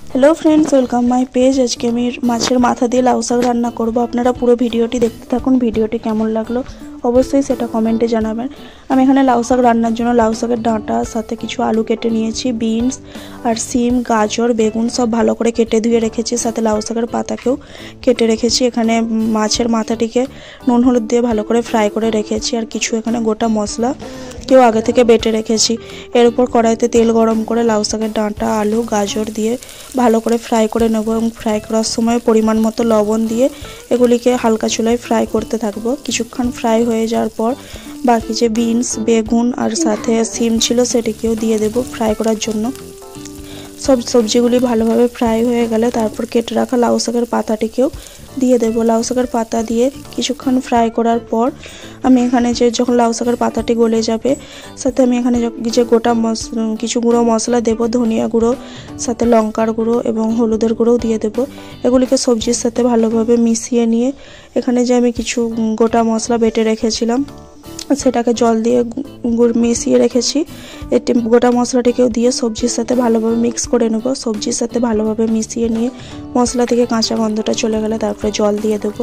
Hello friends, welcome my page. आज के मैं माछेर माथा दिए लाउ शाक रान्ना करब। आपनारा पुरो भिडियोटी देखते थाकुन। भिडियोटी केमन लागलो अवश्य सेटा कमेंटे जानाबेन। आमि एखाने लाउ शाक रान्नार जोन्नो लाउ शाकेर डाँटा साथे किछु आलू केटे नियेछि, बिन्स और सीम गाजर बेगुन सब भालो करे केटे धुए रेखेछि, साथे लाउ शाकेर पाताकेও केटे रेखेछि। एखाने माछेर माथाटिके नुन हलुद दिए भालो करे फ्राई करे रेखेछि और किछु एखाने गोटा मशला केও आगे থেকে বেটে রেখেছি। এর উপর কড়াইতে তেল গরম করে লাউ শাকের ডাঁটা আলু গাজর দিয়ে ভালো করে ফ্রাই করে নেব এবং ফ্রাই করার সময় পরিমাণ মতো লবণ দিয়ে এগুলিকে হালকা চুলায় ফ্রাই করতে থাকবো। কিছুক্ষণ ফ্রাই হয়ে যাওয়ার পর বাকি যে বিনস বেগুন আর সাথে সিম ছিল সেটিকেও দিয়ে দেব ফ্রাই করার জন্য। সব সবজিগুলি ভালোভাবে ফ্রাই হয়ে গেলে তারপর কেটে রাখা লাউ শাকের পাতাটিকেও দিয়ে দেব। লাউ শাকের পাতা দিয়ে কিছুক্ষণ ফ্রাই করার পর আমি এখানে যে যখন লাউ শাকের পাতাটি গলে যাবে সাথে আমি এখানে যে গোটা কিছু গুঁড়ো মশলা দেব, ধনিয়া গুঁড়ো সাথে লঙ্কার গুঁড়ো এবং হলুদের গুঁড়োও দিয়ে দেব। এগুলিকে সবজির সাথে ভালোভাবে মিশিয়ে নিয়ে এখানে যে আমি কিছু গোটা মশলা বেটে রেখেছিলাম সেটাকে জল দিয়ে মিশিয়ে রেখেছি। এটি গোটা মশলাটিকেও দিয়ে সবজির সাথে ভালোভাবে মিক্স করে নেব। সবজির সাথে ভালোভাবে মিশিয়ে নিয়ে মশলা থেকে কাঁচা গন্ধটা চলে গেলে তারপরে জল দিয়ে দেব।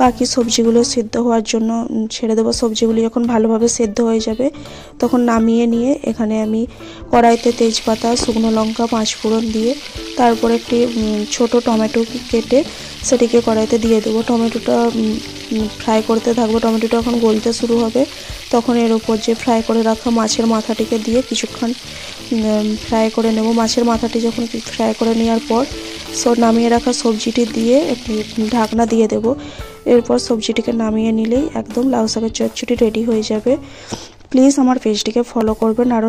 বাকি সবজিগুলো সিদ্ধ হওয়ার জন্য ছেড়ে দেবো। সবজিগুলি যখন ভালোভাবে সেদ্ধ হয়ে যাবে তখন নামিয়ে নিয়ে এখানে আমি কড়াইতে তেজপাতা শুকনো লঙ্কা পাঁচফোড়ন দিয়ে তারপর একটি ছোট টমেটো কেটে সেটিকে কড়াইতে দিয়ে দেবো। টমেটোটা ফ্রাই করতে থাকবো। টমেটোটা যখন গলতে শুরু হবে তখন এর উপর যে ফ্রাই করে রাখা মাছের মাথাটিকে দিয়ে কিছুক্ষণ ফ্রাই করে নেব। মাছের মাথাটি যখন ফ্রাই করে নেওয়ার পর নামিয়ে রাখা সবজিটি দিয়ে একটি ঢাকনা দিয়ে দেব। এরপর সবজিটিকে নামিয়ে নিলেই একদম লাউ শাকের চচ্চড়ি রেডি হয়ে যাবে। প্লিজ আমার পেজটিকে ফলো করবেন। আরও